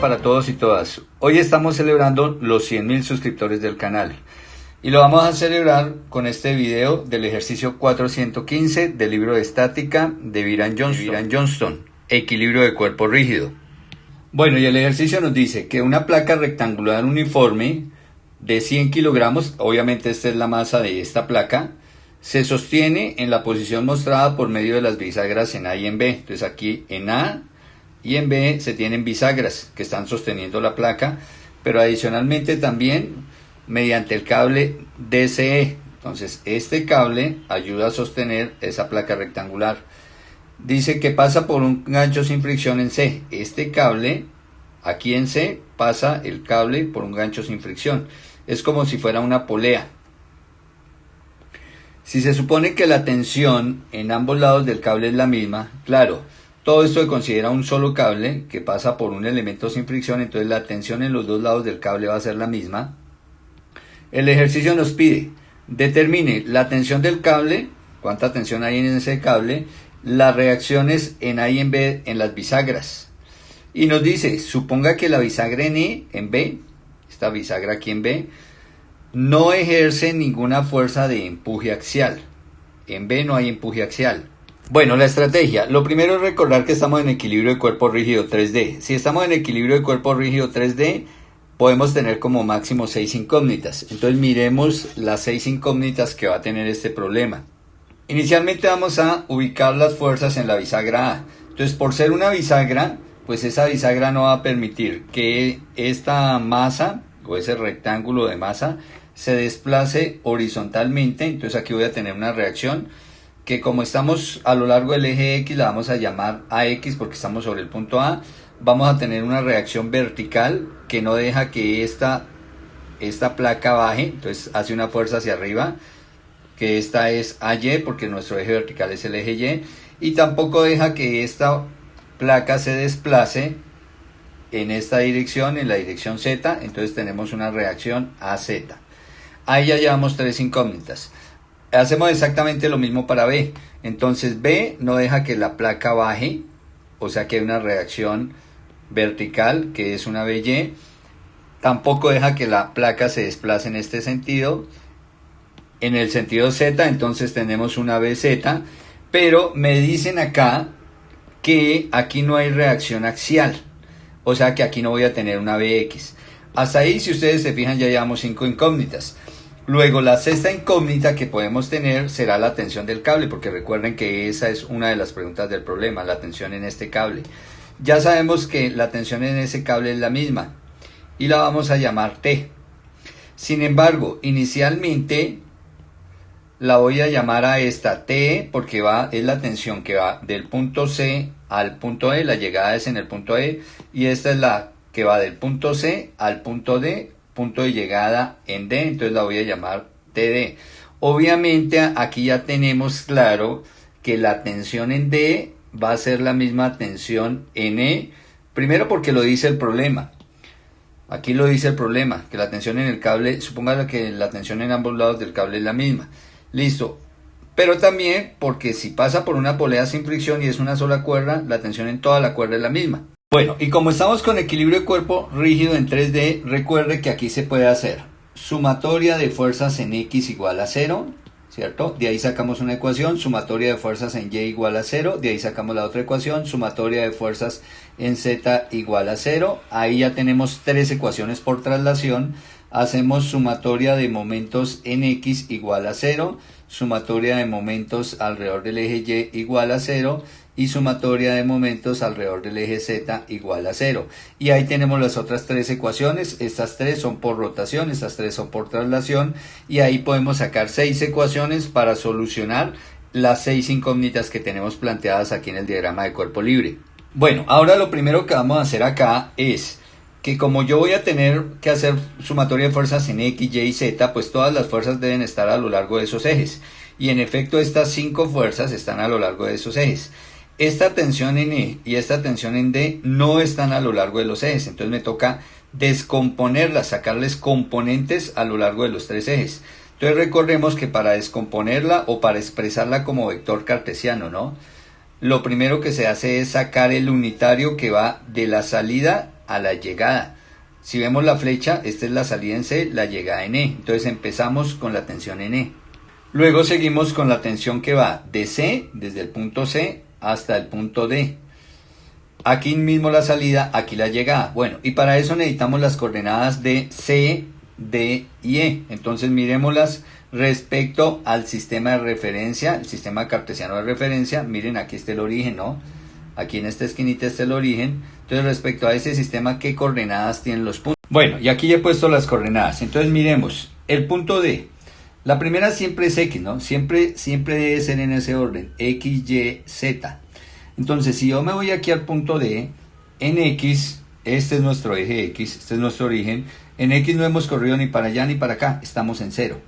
para todos y todas. Hoy estamos celebrando los 100.000 suscriptores del canal y lo vamos a celebrar con este video del ejercicio 415 del libro de estática de Byron Johnston, equilibrio de cuerpo rígido. Bueno, y el ejercicio nos dice que una placa rectangular uniforme de 100 kilogramos, obviamente esta es la masa de esta placa, se sostiene en la posición mostrada por medio de las bisagras en A y en B. Entonces aquí en A y en B se tienen bisagras que están sosteniendo la placa, pero adicionalmente también mediante el cable DCE. Entonces este cable ayuda a sostener esa placa rectangular. Dice que pasa por un gancho sin fricción en C. Este cable, aquí en C, pasa el cable por un gancho sin fricción. Es como si fuera una polea. Si se supone que la tensión en ambos lados del cable es la misma, claro, todo esto se considera un solo cable que pasa por un elemento sin fricción, entonces la tensión en los dos lados del cable va a ser la misma. El ejercicio nos pide, determine la tensión del cable, cuánta tensión hay en ese cable, las reacciones en A y en B en las bisagras. Y nos dice, suponga que la bisagra en B, esta bisagra aquí en B, no ejerce ninguna fuerza de empuje axial. En B no hay empuje axial. Bueno, la estrategia. Lo primero es recordar que estamos en equilibrio de cuerpo rígido 3D. Si estamos en equilibrio de cuerpo rígido 3D, podemos tener como máximo 6 incógnitas. Entonces miremos las 6 incógnitas que va a tener este problema. Inicialmente vamos a ubicar las fuerzas en la bisagra A. Entonces por ser una bisagra, pues esa bisagra no va a permitir que esta masa o ese rectángulo de masa se desplace horizontalmente. Entonces aquí voy a tener una reacción que, como estamos a lo largo del eje X, la vamos a llamar AX porque estamos sobre el punto A. Vamos a tener una reacción vertical que no deja que esta placa baje, entonces hace una fuerza hacia arriba, que esta es AY porque nuestro eje vertical es el eje Y, y tampoco deja que esta placa se desplace en esta dirección, en la dirección Z. Entonces tenemos una reacción AZ. Ahí ya llevamos 3 incógnitas. Hacemos exactamente lo mismo para B. Entonces B no deja que la placa baje, o sea que hay una reacción vertical que es una BY. Tampoco deja que la placa se desplace en este sentido, en el sentido Z. Entonces tenemos una BZ, pero me dicen acá que aquí no hay reacción axial, o sea que aquí no voy a tener una BX. Hasta ahí, si ustedes se fijan, ya llevamos 5 incógnitas. Luego la sexta incógnita que podemos tener será la tensión del cable, porque recuerden que esa es una de las preguntas del problema, la tensión en este cable. Ya sabemos que la tensión en ese cable es la misma y la vamos a llamar T. Sin embargo, inicialmente la voy a llamar a esta T porque es la tensión que va del punto C al punto E, la llegada es en el punto E, y esta es la que va del punto C al punto D, punto de llegada en D, entonces la voy a llamar TD. Obviamente aquí ya tenemos claro que la tensión en D va a ser la misma tensión en E, primero porque lo dice el problema. Aquí lo dice el problema, que la tensión en el cable, suponga que la tensión en ambos lados del cable es la misma. Listo. Pero también porque si pasa por una polea sin fricción y es una sola cuerda, la tensión en toda la cuerda es la misma. Bueno, y como estamos con equilibrio de cuerpo rígido en 3D, recuerde que aquí se puede hacer sumatoria de fuerzas en X igual a 0, ¿cierto? De ahí sacamos una ecuación, sumatoria de fuerzas en Y igual a 0, de ahí sacamos la otra ecuación, sumatoria de fuerzas en Z igual a 0. Ahí ya tenemos 3 ecuaciones por traslación. Hacemos sumatoria de momentos en X igual a 0, sumatoria de momentos alrededor del eje Y igual a 0 y sumatoria de momentos alrededor del eje Z igual a 0. Y ahí tenemos las otras 3 ecuaciones. Estas 3 son por rotación, estas 3 son por traslación, y ahí podemos sacar 6 ecuaciones para solucionar las 6 incógnitas que tenemos planteadas aquí en el diagrama de cuerpo libre. Bueno, ahora lo primero que vamos a hacer acá es que, como yo voy a tener que hacer sumatoria de fuerzas en X, Y y Z, pues todas las fuerzas deben estar a lo largo de esos ejes. Y en efecto estas 5 fuerzas están a lo largo de esos ejes. Esta tensión en E y esta tensión en D no están a lo largo de los ejes. Entonces me toca descomponerlas, sacarles componentes a lo largo de los 3 ejes. Entonces recordemos que para descomponerla o para expresarla como vector cartesiano, ¿no?, lo primero que se hace es sacar el unitario que va de la salida a la llegada. Si vemos la flecha, esta es la salida en C, la llegada en E. Entonces empezamos con la tensión en E. Luego seguimos con la tensión que va de C, desde el punto C hasta el punto D. Aquí mismo la salida, aquí la llegada. Bueno, y para eso necesitamos las coordenadas de C, D y E. Entonces miremoslas respecto al sistema de referencia, el sistema cartesiano de referencia. Miren, aquí está el origen, ¿no? Aquí en esta esquinita está el origen. Entonces respecto a ese sistema, ¿qué coordenadas tienen los puntos? Bueno, y aquí ya he puesto las coordenadas. Entonces miremos, el punto D. La primera siempre es X, ¿no? Siempre debe ser en ese orden, X, Y, Z. Entonces, si yo me voy aquí al punto D, en X, este es nuestro eje X, este es nuestro origen. En X no hemos corrido ni para allá ni para acá, estamos en 0.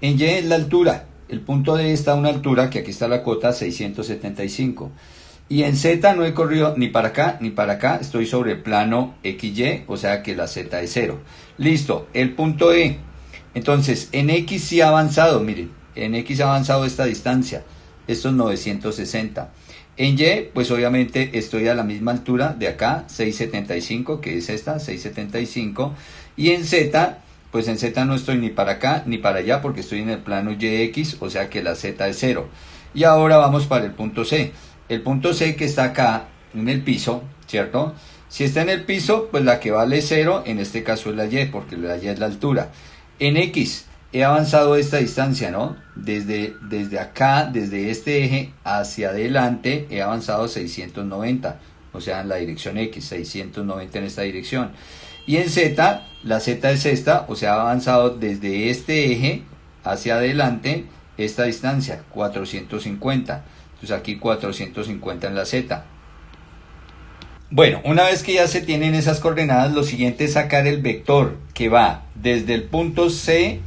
En Y es la altura. El punto D está a una altura, que aquí está la cota, 675. Y en Z no he corrido ni para acá ni para acá, estoy sobre el plano XY, o sea que la Z es 0. Listo, el punto E. Entonces, en X sí ha avanzado, miren, en X ha avanzado esta distancia, esto es 960. En Y, pues obviamente estoy a la misma altura de acá, 675, que es esta, 675. Y en Z, pues en Z no estoy ni para acá ni para allá, porque estoy en el plano YX, o sea que la Z es 0. Y ahora vamos para el punto C. El punto C que está acá en el piso, ¿cierto? Si está en el piso, pues la que vale 0, en este caso es la Y, porque la Y es la altura. En X he avanzado esta distancia, ¿no? Desde acá, desde este eje hacia adelante, he avanzado 690, o sea, en la dirección X, 690 en esta dirección. Y en Z, la Z es esta, o sea, ha avanzado desde este eje hacia adelante esta distancia, 450. Entonces aquí 450 en la Z. Bueno, una vez que ya se tienen esas coordenadas, lo siguiente es sacar el vector que va desde el punto C,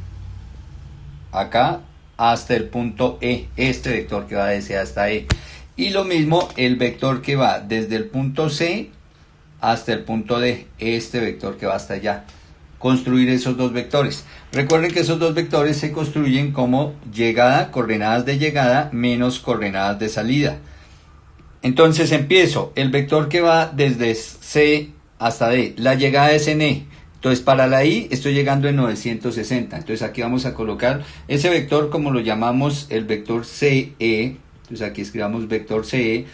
acá, hasta el punto E, este vector que va de C hasta E. Y lo mismo el vector que va desde el punto C hasta el punto D, este vector que va hasta allá. Construir esos dos vectores. Recuerden que esos dos vectores se construyen como llegada, coordenadas de llegada, menos coordenadas de salida. Entonces empiezo, el vector que va desde C hasta D, la llegada es en E. Entonces para la I estoy llegando en 960. Entonces aquí vamos a colocar ese vector como lo llamamos el vector CE. Entonces aquí escribamos vector CE,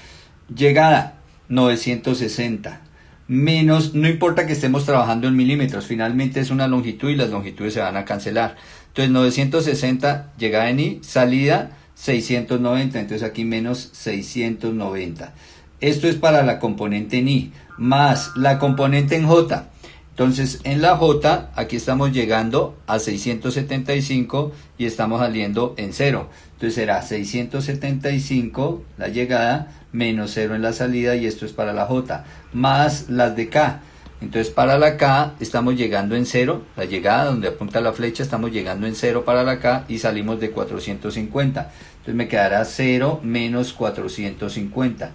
llegada 960. Menos, no importa que estemos trabajando en milímetros, finalmente es una longitud y las longitudes se van a cancelar. Entonces 960 llegada en I, salida 690, entonces aquí menos 690. Esto es para la componente en I, más la componente en J. Entonces en la J, aquí estamos llegando a 675 y estamos saliendo en 0. Entonces será 675 la llegada, menos 0 en la salida, y esto es para la J, más las de K. Entonces para la K estamos llegando en 0, la llegada donde apunta la flecha, estamos llegando en 0 para la K y salimos de 450. Entonces me quedará 0 menos 450.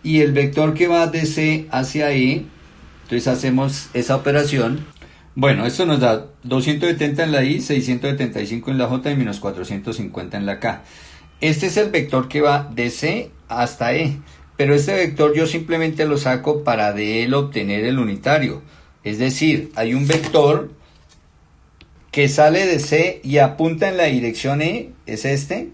Y el vector que va de C hacia E, entonces hacemos esa operación. Bueno, esto nos da 270 en la I, 675 en la J y menos 450 en la K. Este es el vector que va de C hasta E. Pero este vector yo simplemente lo saco para de él obtener el unitario. Es decir, hay un vector que sale de C y apunta en la dirección E, es este,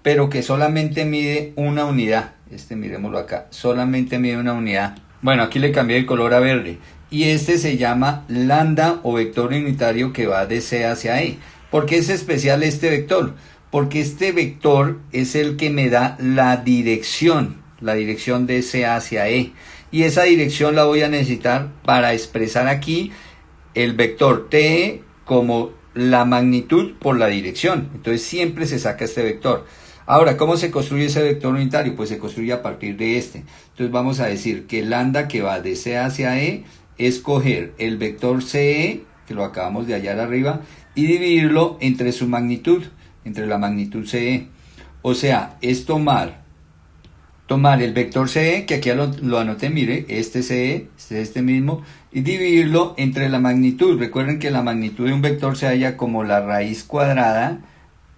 pero que solamente mide una unidad. Este, miremoslo acá, solamente mide una unidad. Bueno, aquí le cambié el color a verde. Y este se llama lambda o vector unitario que va de C hacia E. ¿Por qué es especial este vector? Porque este vector es el que me da la dirección de C hacia E. Y esa dirección la voy a necesitar para expresar aquí el vector TE como la magnitud por la dirección. Entonces siempre se saca este vector. Ahora, ¿cómo se construye ese vector unitario? Pues se construye a partir de este. Entonces vamos a decir que lambda que va de C hacia E es coger el vector CE, que lo acabamos de hallar arriba, y dividirlo entre su magnitud, entre la magnitud CE. O sea, es tomar el vector CE, que aquí lo anoté, mire, este CE, este mismo, y dividirlo entre la magnitud. Recuerden que la magnitud de un vector se halla como la raíz cuadrada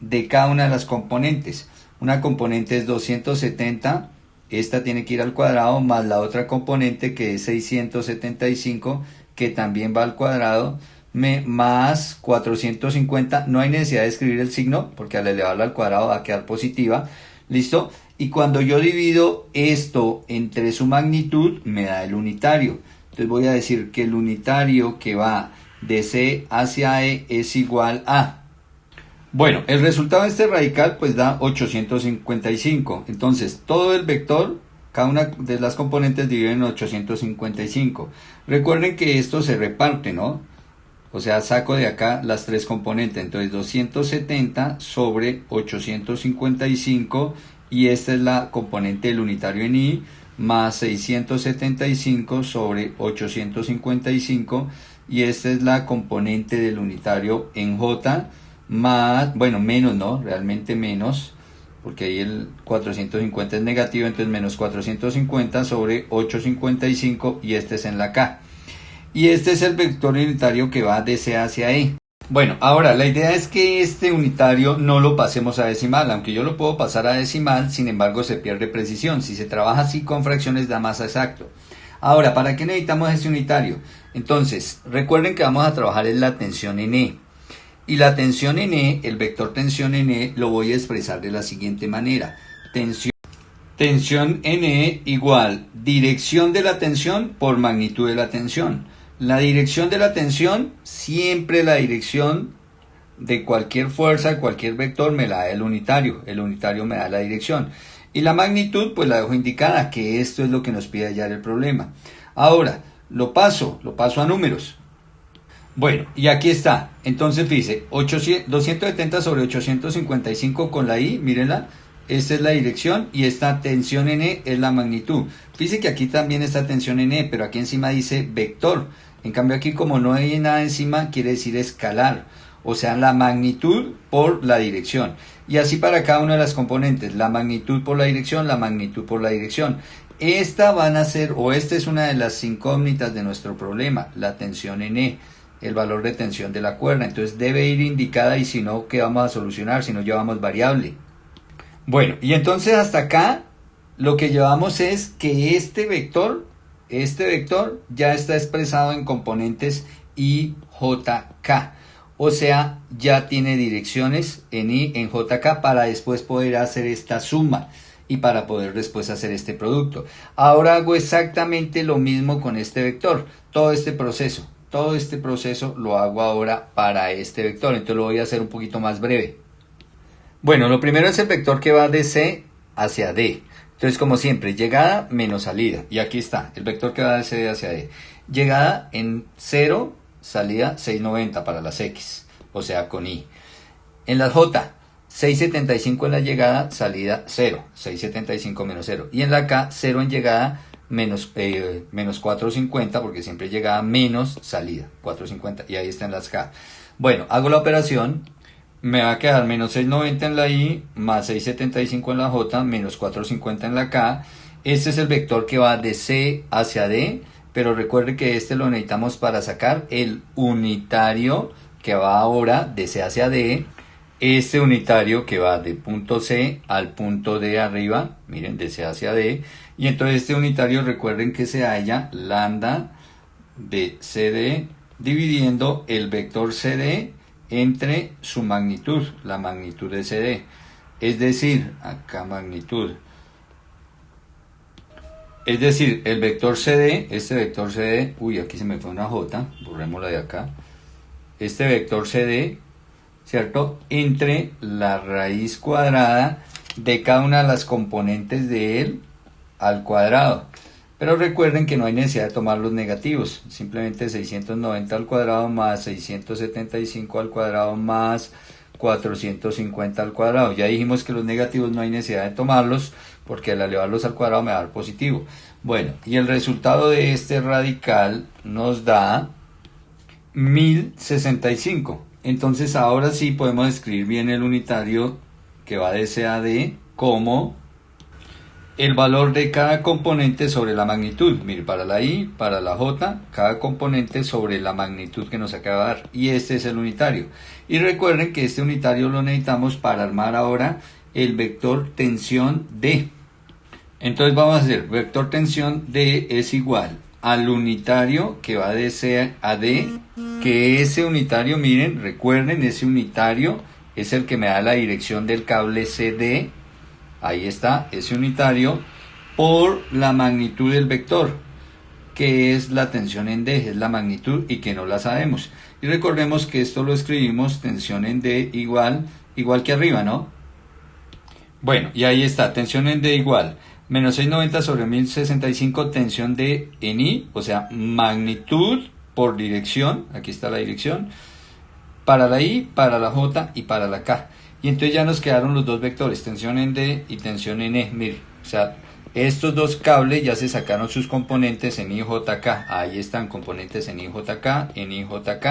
de cada una de las componentes. Una componente es 270 esta tiene que ir al cuadrado, más la otra componente que es 675, que también va al cuadrado, más 450, no hay necesidad de escribir el signo, porque al elevarla al cuadrado va a quedar positiva, ¿listo? Y cuando yo divido esto entre su magnitud, me da el unitario. Entonces voy a decir que el unitario que va de C hacia E es igual a... Bueno, el resultado de este radical pues da 855. Entonces, todo el vector, cada una de las componentes divide en 855. Recuerden que esto se reparte, ¿no? O sea, saco de acá las tres componentes. Entonces, 270 sobre 855, y esta es la componente del unitario en I, más 675 sobre 855, y esta es la componente del unitario en J, más, bueno, menos, ¿no? Realmente menos, porque ahí el 450 es negativo, entonces menos 450 sobre 855, y este es en la K. Y este es el vector unitario que va de C hacia E. Bueno, ahora la idea es que este unitario no lo pasemos a decimal, aunque yo lo puedo pasar a decimal, sin embargo se pierde precisión. Si se trabaja así con fracciones da más exacto. Ahora, ¿para qué necesitamos este unitario? Entonces, recuerden que vamos a trabajar en la tensión en E. Y la tensión en E, el vector tensión en E, lo voy a expresar de la siguiente manera. Tensión en E igual dirección de la tensión por magnitud de la tensión. La dirección de la tensión, siempre la dirección de cualquier fuerza, de cualquier vector, me la da el unitario me da la dirección. Y la magnitud, pues la dejo indicada, que esto es lo que nos pide hallar el problema. Ahora, lo paso a números. Bueno, y aquí está. Entonces, fíjese, 270 sobre 855 con la I, mírenla. Esta es la dirección y esta tensión en E es la magnitud. Fíjese que aquí también está tensión en E, pero aquí encima dice vector. En cambio aquí, como no hay nada encima, quiere decir escalar. O sea, la magnitud por la dirección. Y así para cada una de las componentes. La magnitud por la dirección, la magnitud por la dirección. Esta van a ser, o esta es una de las incógnitas de nuestro problema, la tensión en E, el valor de tensión de la cuerda. Entonces debe ir indicada, y si no, ¿qué vamos a solucionar? Si no llevamos variable. Bueno, y entonces hasta acá lo que llevamos es que este vector ya está expresado en componentes I, J, K. O sea, ya tiene direcciones en I, en J, K, para después poder hacer esta suma y para poder después hacer este producto. Ahora hago exactamente lo mismo con este vector. Todo este proceso lo hago ahora para este vector. Entonces lo voy a hacer un poquito más breve. Bueno, lo primero es el vector que va de C hacia D. Entonces, como siempre, llegada menos salida. Y aquí está, el vector que va de C hacia D. Llegada en 0, salida 690 para las X, o sea, con I. En la J, 675 en la llegada, salida 0, 675 menos 0. Y en la K, 0 en llegada, menos 450, porque siempre llegada menos salida, 450. Y ahí están las K. Bueno, hago la operación. Me va a quedar menos 690 en la I, más 675 en la J, menos 450 en la K. Este es el vector que va de C hacia D, pero recuerde que este lo necesitamos para sacar el unitario que va ahora de C hacia D. Este unitario que va de punto C al punto D arriba, miren, de C hacia D. Y entonces este unitario, recuerden que se halla lambda de CD dividiendo el vector CD entre su magnitud, la magnitud de CD. Es decir, acá magnitud. Es decir, el vector CD, este vector CD, uy, aquí se me fue una J, borrémosla de acá. Este vector CD, ¿cierto? Entre la raíz cuadrada de cada una de las componentes de él al cuadrado. Pero recuerden que no hay necesidad de tomar los negativos, simplemente 690 al cuadrado más 675 al cuadrado más 450 al cuadrado. Ya dijimos que los negativos no hay necesidad de tomarlos, porque al elevarlos al cuadrado me va a dar positivo. Bueno, y el resultado de este radical nos da 1065. Entonces ahora sí podemos escribir bien el unitario que va de C a D como el valor de cada componente sobre la magnitud. Mire, para la I, para la J, cada componente sobre la magnitud que nos acaba de dar. Y este es el unitario. Y recuerden que este unitario lo necesitamos para armar ahora el vector tensión D. Entonces vamos a hacer vector tensión D es igual al unitario que va de C a D, que ese unitario, miren, recuerden, ese unitario es el que me da la dirección del cable CD, ahí está, ese unitario, por la magnitud del vector, que es la tensión en D, es la magnitud y que no la sabemos. Y recordemos que esto lo escribimos tensión en D igual que arriba, ¿no? Bueno, y ahí está, tensión en D igual menos 690 sobre 1065, tensión de en I, o sea, magnitud por dirección, aquí está la dirección, para la I, para la J y para la K. Y entonces ya nos quedaron los dos vectores, tensión en D y tensión en E, mire, o sea, estos dos cables ya se sacaron sus componentes en IJK, ahí están componentes en IJK, en IJK,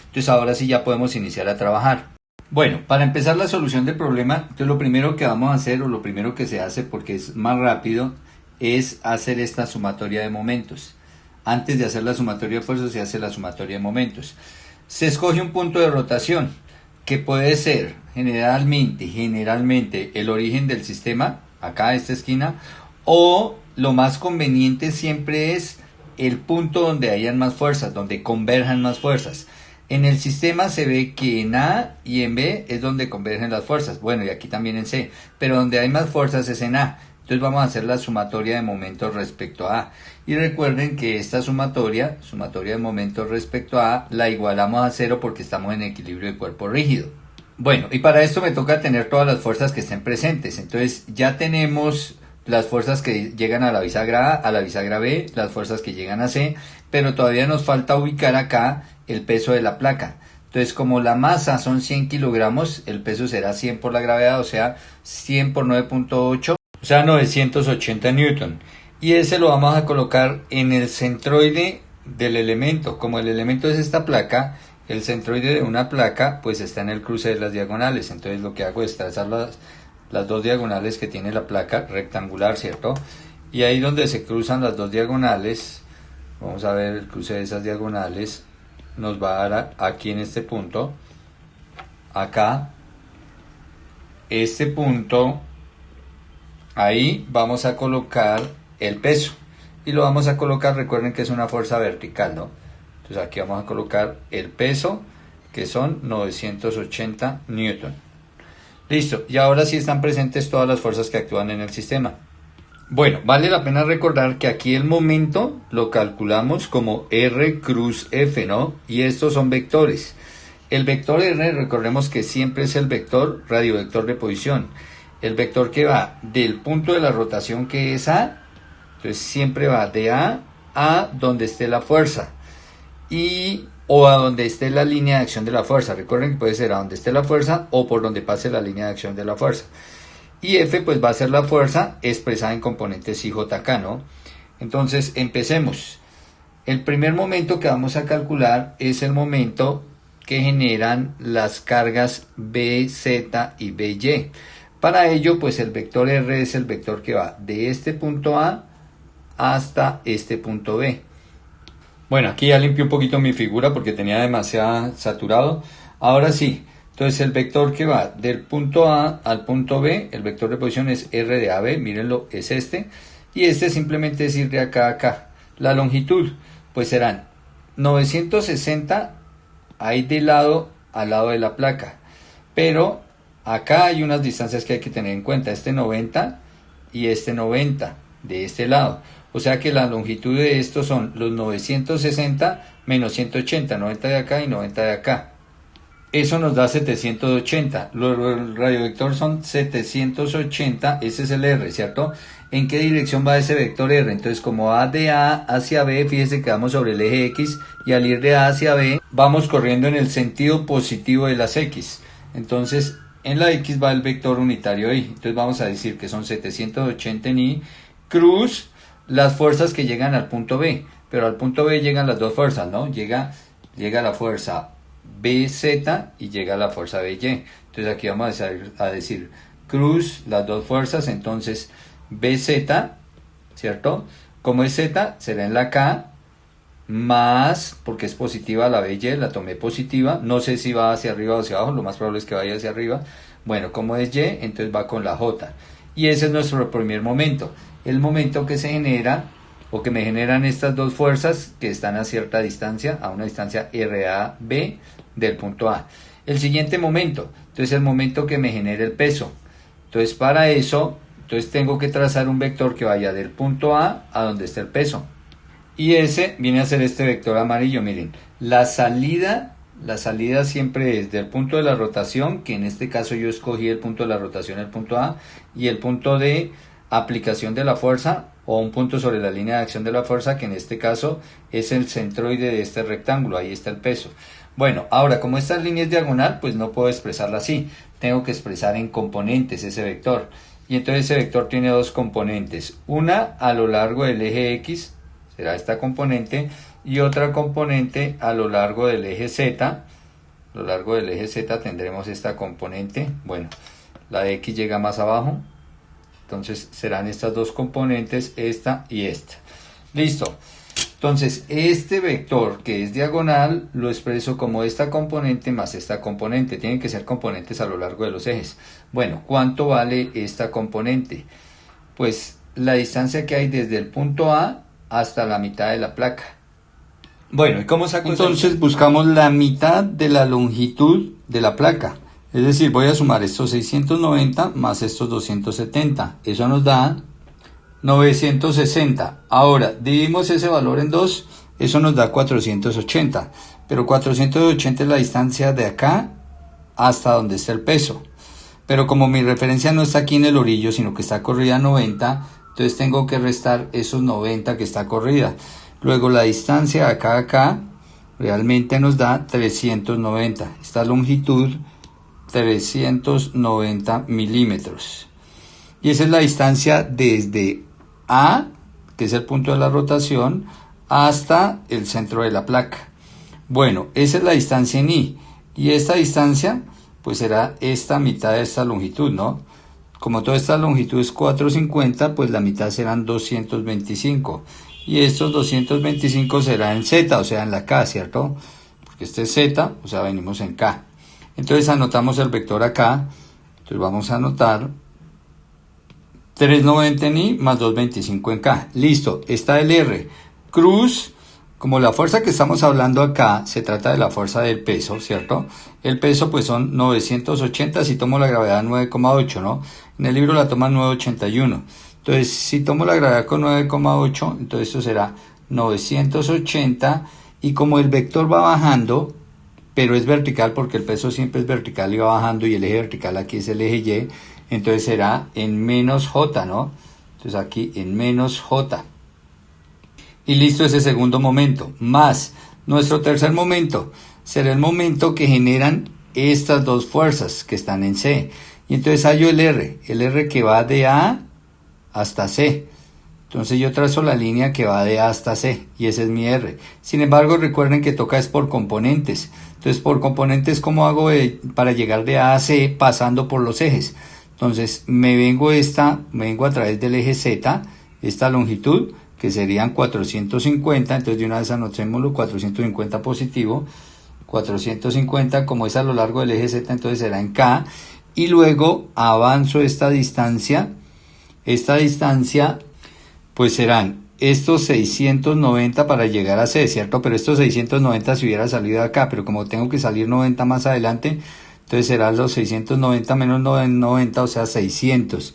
entonces ahora sí ya podemos iniciar a trabajar. Bueno, para empezar la solución del problema, entonces lo primero que vamos a hacer, o lo primero que se hace porque es más rápido, es hacer esta sumatoria de momentos. Antes de hacer la sumatoria de fuerzas se hace la sumatoria de momentos. Se escoge un punto de rotación, que puede ser generalmente el origen del sistema, acá a esta esquina, o lo más conveniente siempre es el punto donde hayan más fuerzas, donde converjan más fuerzas. En el sistema se ve que en A y en B es donde convergen las fuerzas, bueno, y aquí también en C, pero donde hay más fuerzas es en A. Entonces vamos a hacer la sumatoria de momentos respecto a A. Y recuerden que esta sumatoria de momentos respecto a A, la igualamos a 0 porque estamos en equilibrio de cuerpo rígido. Bueno, y para esto me toca tener todas las fuerzas que estén presentes. Entonces ya tenemos las fuerzas que llegan a la bisagra A, a la bisagra B, las fuerzas que llegan a C, pero todavía nos falta ubicar acá el peso de la placa. Entonces, como la masa son 100 kilogramos, el peso será 100 por la gravedad, o sea, 100 por 9.8, o sea, 980 newton. Y ese lo vamos a colocar en el centroide del elemento. Como el elemento es esta placa, el centroide de una placa, pues está en el cruce de las diagonales. Entonces, lo que hago es trazar las dos diagonales que tiene la placa rectangular, ¿cierto? Y ahí donde se cruzan las dos diagonales, vamos a ver el cruce de esas diagonales, nos va a dar aquí en este punto, acá, este punto, ahí vamos a colocar el peso y lo vamos a colocar, recuerden que es una fuerza vertical, ¿no? Entonces aquí vamos a colocar el peso, que son 980 newton. Listo, y ahora sí están presentes todas las fuerzas que actúan en el sistema. Bueno, vale la pena recordar que aquí el momento lo calculamos como R cruz F, ¿no? Y estos son vectores. El vector R, recordemos que siempre es el vector radiovector de posición. El vector que va del punto de la rotación que es A, entonces siempre va de A a donde esté la fuerza. O a donde esté la línea de acción de la fuerza. Recuerden que puede ser a donde esté la fuerza o por donde pase la línea de acción de la fuerza. Y F pues va a ser la fuerza expresada en componentes IJK, ¿no? Entonces empecemos. El primer momento que vamos a calcular es el momento que generan las cargas BZ y BY. Para ello pues el vector R es el vector que va de este punto A hasta este punto B. Bueno, aquí ya limpié un poquito mi figura porque tenía demasiado saturado. Ahora sí. Entonces el vector que va del punto A al punto B, el vector de posición es R de AB, mírenlo, es este. Y este simplemente es ir de acá a acá. La longitud, pues serán 960 ahí de lado al lado de la placa. Pero acá hay unas distancias que hay que tener en cuenta. Este 90 y este 90 de este lado. O sea que la longitud de estos son los 960 menos 180, 90 de acá y 90 de acá. Eso nos da 780, el radiovector son 780, ese es el R, ¿cierto? ¿En qué dirección va ese vector R? Entonces, como va de A hacia B, fíjese que vamos sobre el eje X, y al ir de A hacia B, vamos corriendo en el sentido positivo de las X. Entonces, en la X va el vector unitario Y. Entonces, vamos a decir que son 780 en Y, cruz las fuerzas que llegan al punto B. Pero al punto B llegan las dos fuerzas, ¿no? Llega la fuerza BZ y llega la fuerza BY. Entonces aquí vamos a decir cruz las dos fuerzas, entonces BZ, ¿cierto? Como es Z, será en la K, más, porque es positiva la BY, la tomé positiva, no sé si va hacia arriba o hacia abajo, lo más probable es que vaya hacia arriba. Bueno, como es Y, entonces va con la J. Y ese es nuestro primer momento. el momento que se genera o que me generan estas dos fuerzas que están a cierta distancia, a una distancia RAB del punto A. El siguiente momento, entonces el momento que me genere el peso. Entonces para eso, entonces tengo que trazar un vector que vaya del punto A donde está el peso. Y ese viene a ser este vector amarillo, miren. La salida siempre es del punto de la rotación, que en este caso yo escogí el punto de la rotación, el punto A, y el punto de aplicación de la fuerza, o un punto sobre la línea de acción de la fuerza, que en este caso es el centroide de este rectángulo, ahí está el peso. Bueno, ahora como esta línea es diagonal, pues no puedo expresarla así, tengo que expresar en componentes ese vector, y entonces ese vector tiene dos componentes, una a lo largo del eje X, será esta componente, y otra componente a lo largo del eje Z. A lo largo del eje Z tendremos esta componente, bueno, la de X llega más abajo, entonces serán estas dos componentes, esta y esta. Listo. Entonces este vector que es diagonal lo expreso como esta componente más esta componente. Tienen que ser componentes a lo largo de los ejes. Bueno, ¿cuánto vale esta componente? Pues la distancia que hay desde el punto A hasta la mitad de la placa. Bueno, ¿y cómo saco? Entonces buscamos la mitad de la longitud de la placa. Es decir, voy a sumar estos 690 más estos 270. Eso nos da 960. Ahora, dividimos ese valor en 2, eso nos da 480. Pero 480 es la distancia de acá hasta donde está el peso. Pero como mi referencia no está aquí en el orillo, sino que está corrida a 90, entonces tengo que restar esos 90 que está corrida. Luego la distancia de acá a acá realmente nos da 390. Esta longitud 390 milímetros. Y esa es la distancia desde A, que es el punto de la rotación, hasta el centro de la placa. Bueno, esa es la distancia en I. Y esta distancia, pues será esta mitad de esta longitud, ¿no? Como toda esta longitud es 450, pues la mitad serán 225. Y estos 225 será en Z, o sea, en la K, ¿cierto? Porque este es Z, o sea, venimos en K. Entonces anotamos el vector acá. Entonces vamos a anotar 390 en I más 225 en K. Listo, está el R. Cruz, como la fuerza que estamos hablando acá, se trata de la fuerza del peso, ¿cierto? El peso pues son 980, si tomo la gravedad 9,8, ¿no? En el libro la toman 981. Entonces, si tomo la gravedad con 9,8, entonces esto será 980, y como el vector va bajando, pero es vertical porque el peso siempre es vertical y va bajando, y el eje vertical aquí es el eje Y, entonces será en menos J, ¿no? Entonces aquí en menos J. Y listo ese segundo momento, más nuestro tercer momento, será el momento que generan estas dos fuerzas que están en C. Y entonces hallo el R que va de A hasta C. Entonces yo trazo la línea que va de A hasta C, y ese es mi R. Sin embargo, recuerden que toca es por componentes. Entonces, por componentes, ¿cómo hago para llegar de A a C pasando por los ejes? Entonces, me vengo a través del eje Z, esta longitud, que serían 450, entonces de una vez anotémoslo, 450 positivo, 450, como es a lo largo del eje Z, entonces será en K, y luego avanzo esta distancia, pues serán estos 690 para llegar a C, ¿cierto? Pero estos 690 si hubiera salido de acá, pero como tengo que salir 90 más adelante, entonces serán los 690 menos 90, o sea 600.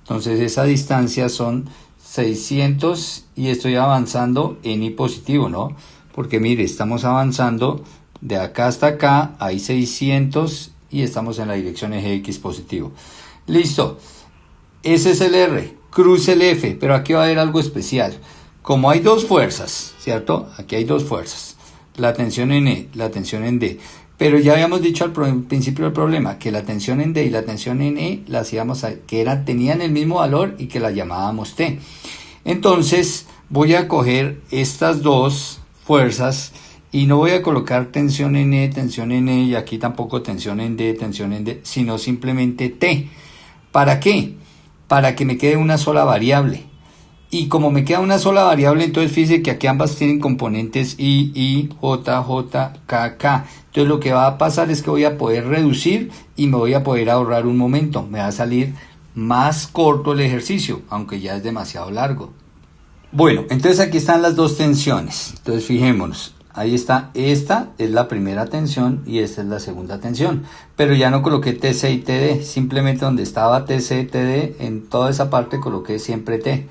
Entonces esa distancia son 600 y estoy avanzando en I positivo, ¿no? Porque mire, estamos avanzando de acá hasta acá, hay 600 y estamos en la dirección eje X positivo. Listo, ese es el R. Cruce el F, pero aquí va a haber algo especial. Como hay dos fuerzas, ¿cierto? Aquí hay dos fuerzas. La tensión en E, la tensión en D. Pero ya habíamos dicho al principio del problema que la tensión en D y la tensión en E tenían el mismo valor y que la llamábamos T. Entonces voy a coger estas dos fuerzas y no voy a colocar tensión en E, y aquí tampoco tensión en D, sino simplemente T. ¿Para qué? Para que me quede una sola variable. Y como me queda una sola variable, entonces fíjense que aquí ambas tienen componentes I, J, K, K. Entonces lo que va a pasar es que voy a poder reducir y me voy a poder ahorrar un momento. Me va a salir más corto el ejercicio, aunque ya es demasiado largo. Bueno, entonces aquí están las dos tensiones. Entonces fijémonos, ahí está, esta es la primera tensión y esta es la segunda tensión. Pero ya no coloqué TC y TD, simplemente donde estaba TC y TD, en toda esa parte coloqué siempre T.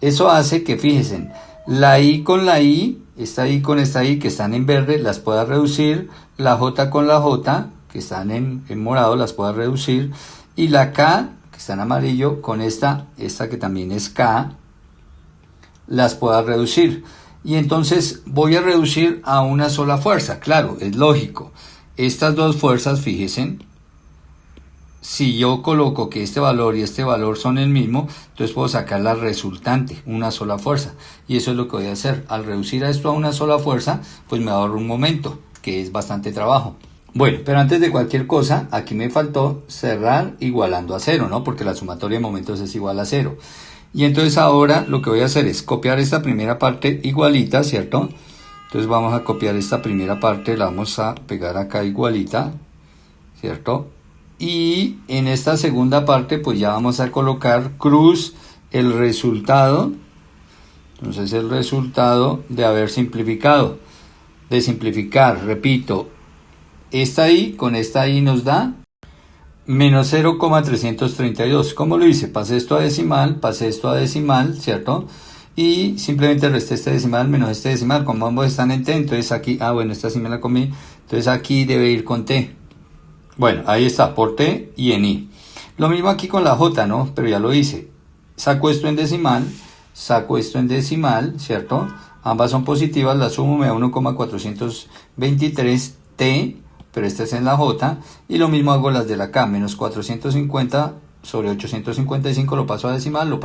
Eso hace que, fíjense, la I con la I, esta I con esta I que están en verde, las pueda reducir, la J con la J, que están en morado, las pueda reducir, y la K, que está en amarillo, con esta que también es K, las pueda reducir. Y entonces voy a reducir a una sola fuerza. Claro, es lógico. Estas dos fuerzas, fíjense, si yo coloco que este valor y este valor son el mismo, entonces puedo sacar la resultante, una sola fuerza. Y eso es lo que voy a hacer. Al reducir a esto a una sola fuerza, pues me ahorro un momento, que es bastante trabajo. Bueno, pero antes de cualquier cosa, aquí me faltó cerrar igualando a 0, ¿no? Porque la sumatoria de momentos es igual a 0. Y entonces ahora lo que voy a hacer es copiar esta primera parte igualita, ¿cierto? Entonces vamos a copiar esta primera parte, la vamos a pegar acá igualita, ¿cierto? Y en esta segunda parte pues ya vamos a colocar cruz el resultado. Entonces el resultado de haber simplificado. De simplificar, repito, esta I con esta I nos da menos 0,332. ¿Cómo lo hice? Pasé esto a decimal, ¿cierto? Y simplemente resté este decimal menos este decimal. Como ambos están en T, entonces aquí, bueno, esta sí me la comí. Entonces aquí debe ir con T. Bueno, ahí está, por T y en I. Lo mismo aquí con la J, ¿no? Pero ya lo hice. Saco esto en decimal, ¿cierto? Ambas son positivas, la sumo me da 1,423 T, pero esta es en la J, y lo mismo hago las de la K, menos 450 sobre 855 lo paso a decimal,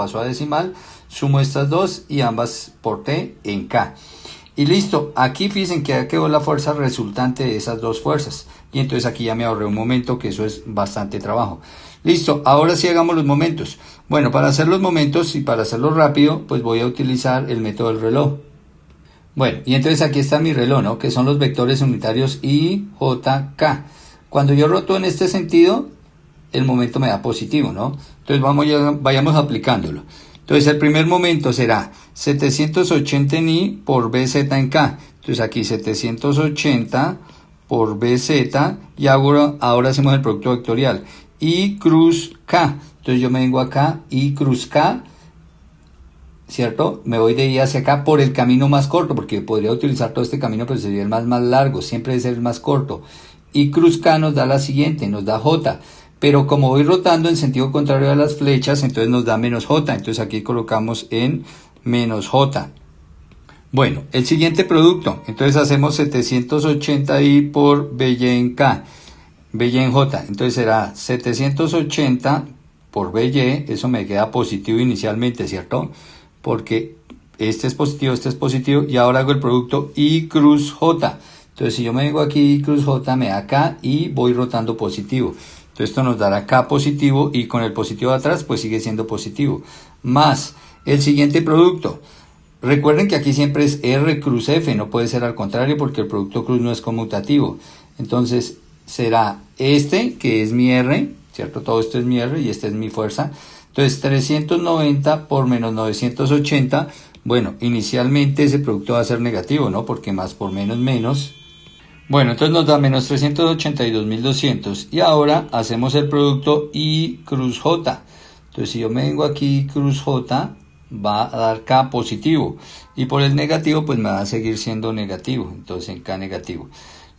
sumo estas dos y ambas por T en K. Y listo, aquí fíjense que ya quedó la fuerza resultante de esas dos fuerzas. Y entonces aquí ya me ahorré un momento, que eso es bastante trabajo. Listo, ahora sí hagamos los momentos. Bueno, para hacer los momentos y para hacerlo rápido, pues voy a utilizar el método del reloj. Bueno, y entonces aquí está mi reloj, ¿no? Que son los vectores unitarios I, J, K. Cuando yo roto en este sentido, el momento me da positivo, ¿no? Entonces vayamos aplicándolo. Entonces el primer momento será 780 en I por BZ en K. Entonces aquí 780 por BZ y ahora hacemos el producto vectorial. I cruz K. Entonces yo me vengo acá, I cruz K, ¿cierto? Me voy de I hacia acá por el camino más corto, porque podría utilizar todo este camino, pero sería el más largo, siempre debe ser el más corto. I cruz K nos da la siguiente, nos da J. Pero como voy rotando en sentido contrario a las flechas, entonces nos da menos J. Entonces aquí colocamos en menos J. Bueno, el siguiente producto. Entonces hacemos 780i por BY en K. BY en J. Entonces será 780 por BY. Eso me queda positivo inicialmente, ¿cierto? Porque este es positivo. Y ahora hago el producto I cruz J. Entonces si yo me vengo aquí I cruz J, me da K y voy rotando positivo. Entonces esto nos dará K positivo y con el positivo de atrás pues sigue siendo positivo. Más el siguiente producto. Recuerden que aquí siempre es R cruz F, no puede ser al contrario porque el producto cruz no es conmutativo. Entonces será este que es mi R, ¿cierto? Todo esto es mi R y esta es mi fuerza. Entonces 390 por menos 980, bueno, inicialmente ese producto va a ser negativo, ¿no? Porque más por menos menos. Bueno, entonces nos da menos 382.200 y ahora hacemos el producto I cruz J. Entonces si yo me vengo aquí I cruz J va a dar K positivo y por el negativo pues me va a seguir siendo negativo, entonces en K negativo.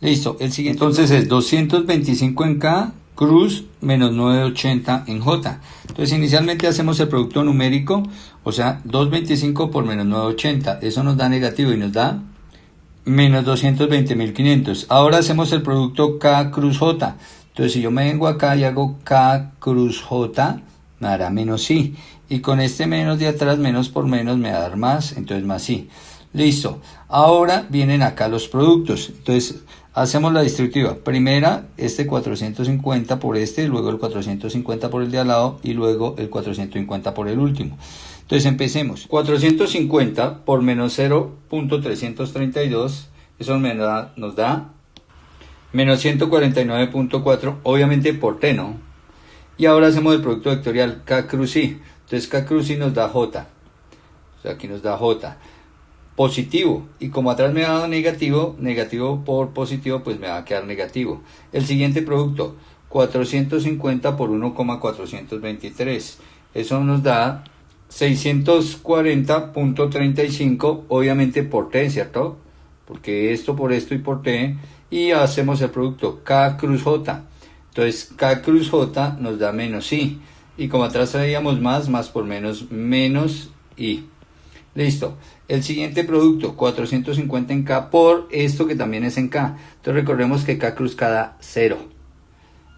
Listo, el siguiente entonces es 225 en K cruz menos 980 en J. Entonces inicialmente hacemos el producto numérico, o sea 225 por menos 980, eso nos da negativo y nos da menos 220.500. Ahora hacemos el producto K cruz J. Entonces si yo me vengo acá y hago K cruz J, me dará menos I. Y con este menos de atrás, menos por menos, me va a dar más, entonces más I. Listo. Ahora vienen acá los productos. Entonces hacemos la distributiva. Primera, este 450 por este, luego el 450 por el de al lado y luego el 450 por el último. Entonces empecemos. 450 por menos 0.332, eso nos da menos 149.4, obviamente por T, ¿no? Y ahora hacemos el producto vectorial K cruz I. Entonces K cruz I nos da J. O sea, aquí nos da J. Positivo. Y como atrás me ha dado negativo, negativo por positivo, pues me va a quedar negativo. El siguiente producto, 450 por 1,423. Eso nos da 640.35, obviamente por T, ¿cierto? Porque esto por esto y por T. Y hacemos el producto K cruz J. Entonces K cruz J nos da menos I. Y como atrás traíamos más por menos, menos I. Listo. El siguiente producto, 450 en K por esto que también es en K. Entonces recordemos que K cruz K da 0.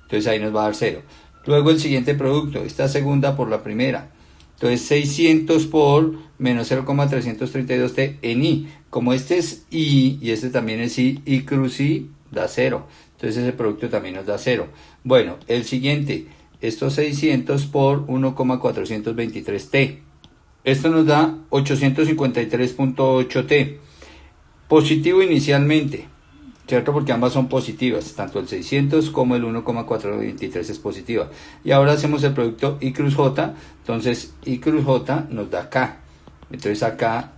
Entonces ahí nos va a dar 0. Luego el siguiente producto, esta segunda por la primera. Entonces 600 por menos 0,332T en I. Como este es I y este también es I cruz I da 0. Entonces ese producto también nos da 0. Bueno, el siguiente, estos 600 por 1,423T. Esto nos da 853.8T. Positivo inicialmente, ¿cierto? Porque ambas son positivas, tanto el 600 como el 1,423 es positiva. Y ahora hacemos el producto I cruz J, entonces I cruz J nos da K. Entonces acá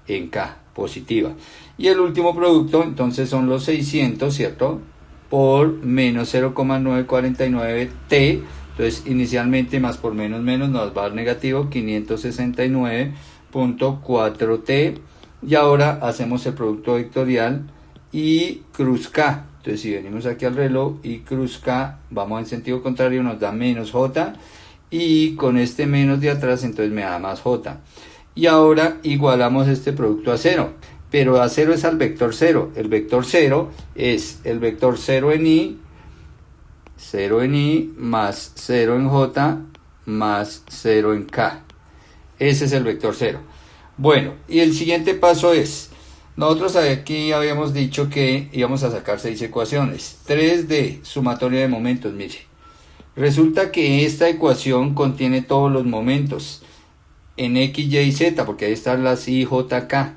en K, positiva. Y el último producto, entonces son los 600, ¿cierto? Por menos 0,949T. Entonces inicialmente más por menos nos va a dar negativo 569.4T. Y ahora hacemos el producto vectorial I cruz K. Entonces si venimos aquí al reloj, I cruz K, vamos en sentido contrario, nos da menos J. Y con este menos de atrás entonces me da más J. Y ahora igualamos este producto a 0. Pero a 0 es al vector 0. El vector 0 es el vector 0 en I, 0 en I más 0 en J más 0 en K. Ese es el vector 0. Bueno, y el siguiente paso es, nosotros aquí habíamos dicho que íbamos a sacar 6 ecuaciones. 3 de sumatoria de momentos, mire. Resulta que esta ecuación contiene todos los momentos en X, Y y Z, porque ahí están las I, J, K.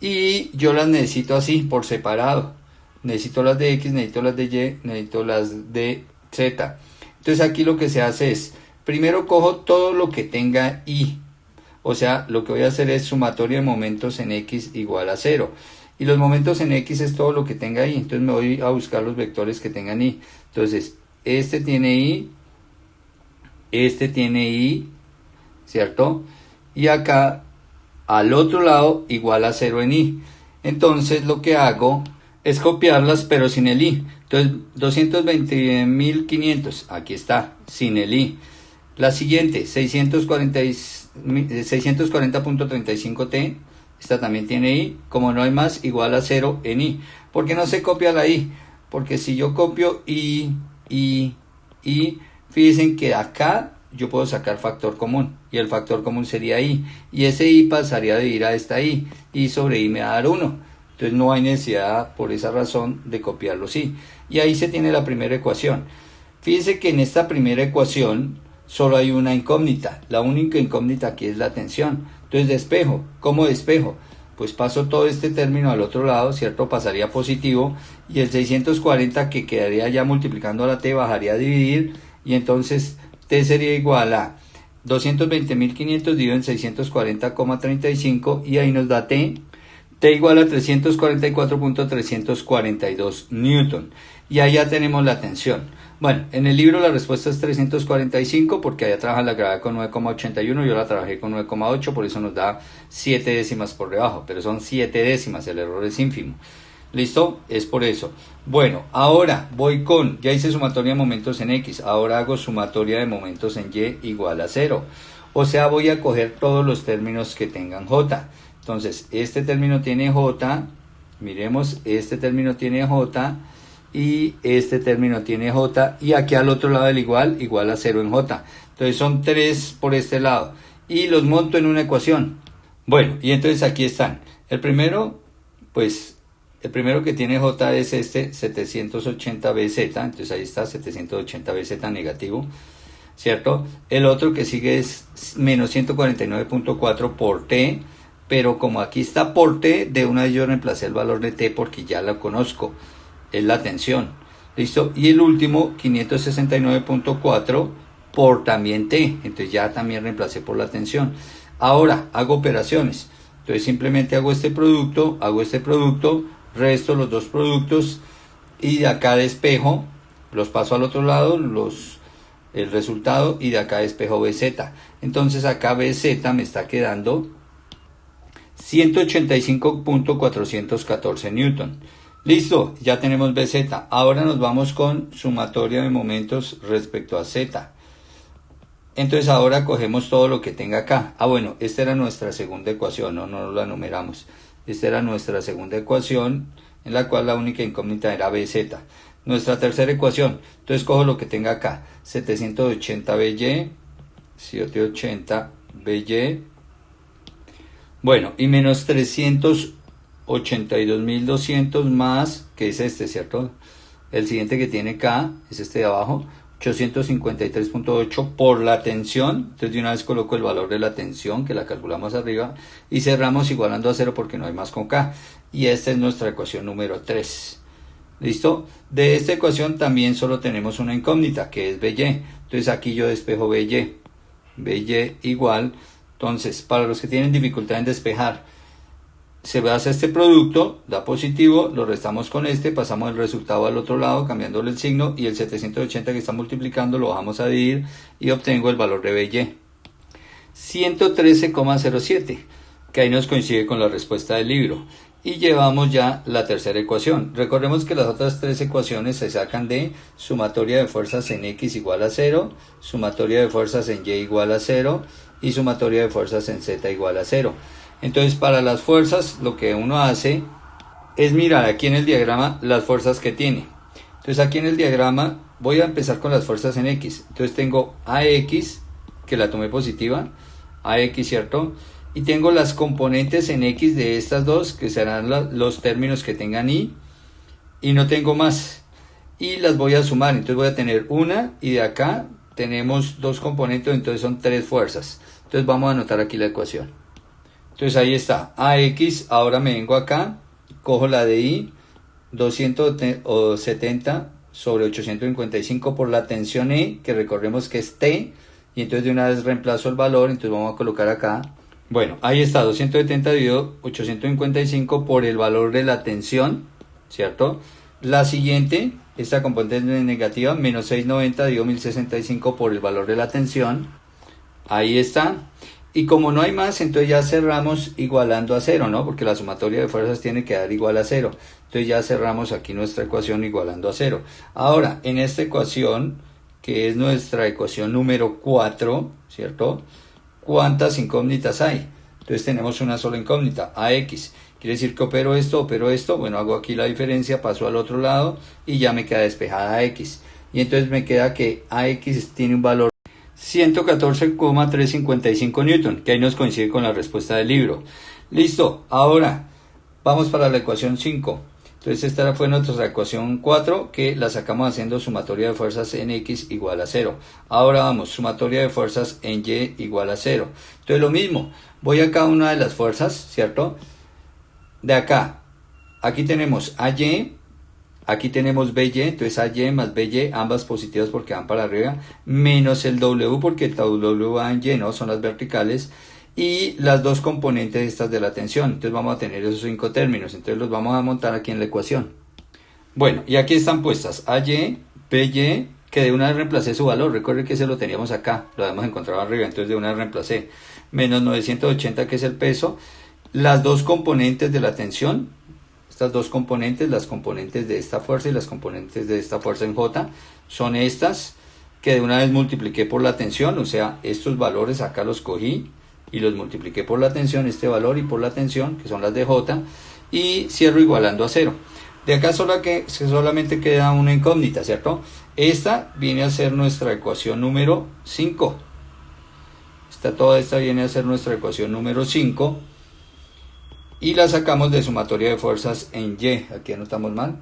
Y yo las necesito así, por separado. Necesito las de X, necesito las de Y, necesito las de Z. Entonces aquí lo que se hace es, primero cojo todo lo que tenga I. O sea, lo que voy a hacer es sumatoria de momentos en X igual a 0. Y los momentos en X es todo lo que tenga I. Entonces me voy a buscar los vectores que tengan I. Entonces, este tiene I, ¿cierto? Y acá, al otro lado, igual a 0 en I. Entonces lo que hago es copiarlas, pero sin el I. Entonces, 220.500, aquí está, sin el I. La siguiente, 640.35T, esta también tiene I. Como no hay más, igual a 0 en I. ¿Por qué no se copia la I? Porque si yo copio I, fíjense que acá yo puedo sacar factor común. Y el factor común sería I. Y ese I pasaría a dividir a esta I. I sobre I me va a dar 1. Entonces no hay necesidad, por esa razón, de copiarlo sí. Y ahí se tiene la primera ecuación. Fíjense que en esta primera ecuación solo hay una incógnita. La única incógnita aquí es la tensión. Entonces despejo. ¿Cómo despejo? Pues paso todo este término al otro lado, ¿cierto? Pasaría positivo. Y el 640 que quedaría ya multiplicando a la T bajaría a dividir. Y entonces T sería igual a 220.500 dividido en 640,35. Y ahí nos da T igual a 344.342 Newton. Y ahí ya tenemos la tensión. Bueno, en el libro la respuesta es 345 porque allá trabaja la gravedad con 9,81, yo la trabajé con 9,8, por eso nos da 7 décimas por debajo, pero son 7 décimas, el error es ínfimo. ¿Listo? Es por eso. Bueno, ahora voy con, ya hice sumatoria de momentos en X, ahora hago sumatoria de momentos en Y igual a 0. O sea, voy a coger todos los términos que tengan J. Entonces, este término tiene J, miremos, este término tiene J, y este término tiene J, y aquí al otro lado del igual a 0 en J. Entonces son 3 por este lado, y los monto en una ecuación. Bueno, y entonces aquí están. El primero, pues, el primero que tiene J es este 780BZ, entonces ahí está 780BZ negativo, ¿cierto? El otro que sigue es menos 149.4 por T, pero como aquí está por T, de una vez yo reemplacé el valor de T porque ya la conozco, es la tensión, ¿listo? Y el último, 569.4 por también T, entonces ya también reemplacé por la tensión. Ahora hago operaciones, entonces simplemente hago este producto, resto los dos productos y de acá despejo, los paso al otro lado, el resultado, y de acá despejo BZ. Entonces acá BZ me está quedando 185.414 Newton. Listo, ya tenemos BZ. Ahora nos vamos con sumatoria de momentos respecto a Z. Entonces ahora cogemos todo lo que tenga acá. Bueno, esta era nuestra segunda ecuación, no la numeramos. Esta era nuestra segunda ecuación, en la cual la única incógnita era BZ. Nuestra tercera ecuación, entonces cojo lo que tenga acá. 780 BY, 780 BY, bueno, y menos 382.200 más, que es este, ¿cierto? El siguiente que tiene acá es este de abajo, 853.8 por la tensión. Entonces de una vez coloco el valor de la tensión, que la calculamos arriba, y cerramos igualando a 0 porque no hay más con K. Y esta es nuestra ecuación número 3. ¿Listo? De esta ecuación también solo tenemos una incógnita, que es BY. Entonces aquí yo despejo BY. BY igual. Entonces, para los que tienen dificultad en despejar, se hace este producto, da positivo, lo restamos con este, pasamos el resultado al otro lado cambiándole el signo, y el 780 que está multiplicando lo bajamos a dividir y obtengo el valor de BY. 113,07, que ahí nos coincide con la respuesta del libro. Y llevamos ya la tercera ecuación. Recordemos que las otras tres ecuaciones se sacan de sumatoria de fuerzas en X igual a 0, sumatoria de fuerzas en Y igual a 0 y sumatoria de fuerzas en Z igual a 0. Entonces para las fuerzas lo que uno hace es mirar aquí en el diagrama las fuerzas que tiene. Entonces aquí en el diagrama voy a empezar con las fuerzas en X. Entonces tengo AX, que la tomé positiva, AX, ¿cierto? Y tengo las componentes en X de estas dos, que serán los términos que tengan Y no tengo más. Y las voy a sumar, entonces voy a tener una, y de acá tenemos dos componentes, entonces son tres fuerzas. Entonces vamos a anotar aquí la ecuación. Entonces ahí está, AX, ahora me vengo acá, cojo la de Y, 270 sobre 855 por la tensión E, que recordemos que es T, y entonces de una vez reemplazo el valor, entonces vamos a colocar acá. Bueno, ahí está, 270 dividido 855 por el valor de la tensión, ¿cierto? La siguiente, esta componente es negativa, menos 690 dividido 1065 por el valor de la tensión. Ahí está. Y como no hay más, entonces ya cerramos igualando a 0, ¿no? Porque la sumatoria de fuerzas tiene que dar igual a 0. Entonces ya cerramos aquí nuestra ecuación igualando a 0. Ahora, en esta ecuación, que es nuestra ecuación número 4, ¿cierto? ¿Cuántas incógnitas hay? Entonces tenemos una sola incógnita, AX. Quiere decir que opero esto. Bueno, hago aquí la diferencia, paso al otro lado y ya me queda despejada X. Y entonces me queda que AX tiene un valor 114,355 Newton, que ahí nos coincide con la respuesta del libro. Listo, ahora vamos para la ecuación 5. Entonces esta fue nuestra ecuación 4, que la sacamos haciendo sumatoria de fuerzas en X igual a 0. Ahora vamos, sumatoria de fuerzas en Y igual a 0. Entonces lo mismo, voy a cada una de las fuerzas, ¿cierto? De acá, aquí tenemos AY, aquí tenemos BY, entonces AY más BY, ambas positivas porque van para arriba, menos el W porque el W va en Y, ¿no? Son las verticales. Y las dos componentes estas de la tensión. Entonces vamos a tener esos 5 términos. Entonces los vamos a montar aquí en la ecuación. Bueno, y aquí están puestas AY, BY, que de una vez reemplacé su valor. Recuerden que ese lo teníamos acá, lo habíamos encontrado arriba, entonces de una vez reemplacé. Menos 980, que es el peso. Las dos componentes de la tensión. Estas dos componentes, las componentes de esta fuerza y las componentes de esta fuerza en J, son estas, que de una vez multipliqué por la tensión. O sea, estos valores acá los cogí y los multipliqué por la tensión, este valor y por la tensión, que son las de J, y cierro igualando a 0. De acá solamente queda una incógnita, ¿cierto? Esta viene a ser nuestra ecuación número 5. Toda esta viene a ser nuestra ecuación número 5. Y la sacamos de sumatoria de fuerzas en Y. Aquí anotamos mal.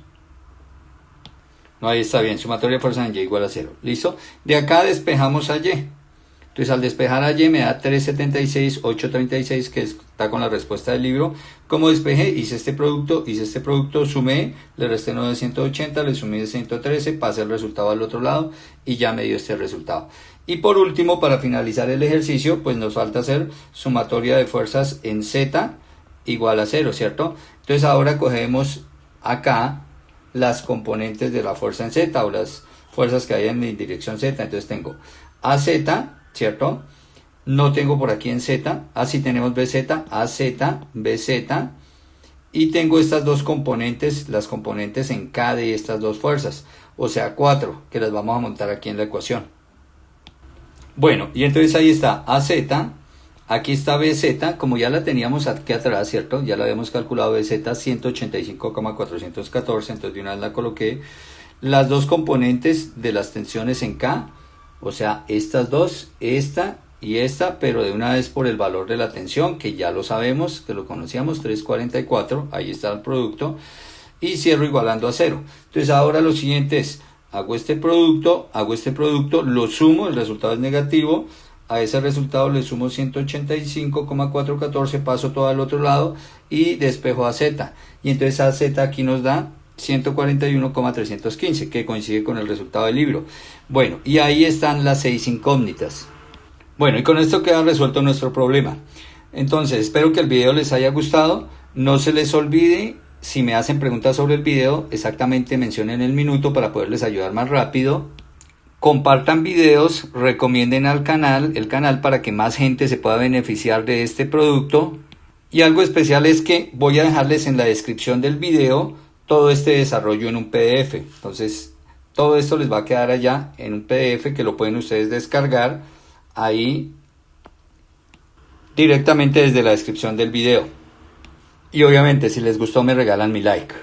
No, ahí está bien. Sumatoria de fuerzas en Y igual a 0. ¿Listo? De acá despejamos a Y. Entonces al despejar a Y me da 376, 836, que está con la respuesta del libro. Como despejé, hice este producto, sumé, le resté 980, le sumé 113, pasé el resultado al otro lado y ya me dio este resultado. Y por último, para finalizar el ejercicio, pues nos falta hacer sumatoria de fuerzas en Z igual a 0, ¿cierto? Entonces ahora cogemos acá las componentes de la fuerza en Z o las fuerzas que hay en dirección Z. Entonces tengo AZ, ¿cierto? No tengo por aquí en Z, así tenemos BZ, AZ, BZ, y tengo estas dos componentes, las componentes en K de estas dos fuerzas, o sea 4, que las vamos a montar aquí en la ecuación. Bueno, y entonces ahí está AZ, aquí está BZ, como ya la teníamos aquí atrás, ¿cierto? Ya la habíamos calculado, BZ 185,414, entonces de una vez la coloqué. Las dos componentes de las tensiones en K, o sea, estas dos, esta y esta, pero de una vez por el valor de la tensión, que ya lo sabemos, que lo conocíamos, 344, ahí está el producto, y cierro igualando a 0. Entonces ahora lo siguiente es, hago este producto, lo sumo, el resultado es negativo, a ese resultado le sumo 185,414, paso todo al otro lado y despejo a Z, y entonces a Z aquí nos da 141,315, que coincide con el resultado del libro. Bueno, y ahí están las 6 incógnitas. Bueno, y con esto queda resuelto nuestro problema. Entonces, espero que el video les haya gustado. No se les olvide, si me hacen preguntas sobre el video, exactamente mencionen el minuto para poderles ayudar más rápido. Compartan videos, recomienden el canal para que más gente se pueda beneficiar de este producto. Y algo especial es que voy a dejarles en la descripción del video todo este desarrollo en un PDF. Entonces, todo esto les va a quedar allá en un PDF que lo pueden ustedes descargar ahí directamente desde la descripción del video. Y obviamente, si les gustó, me regalan mi like.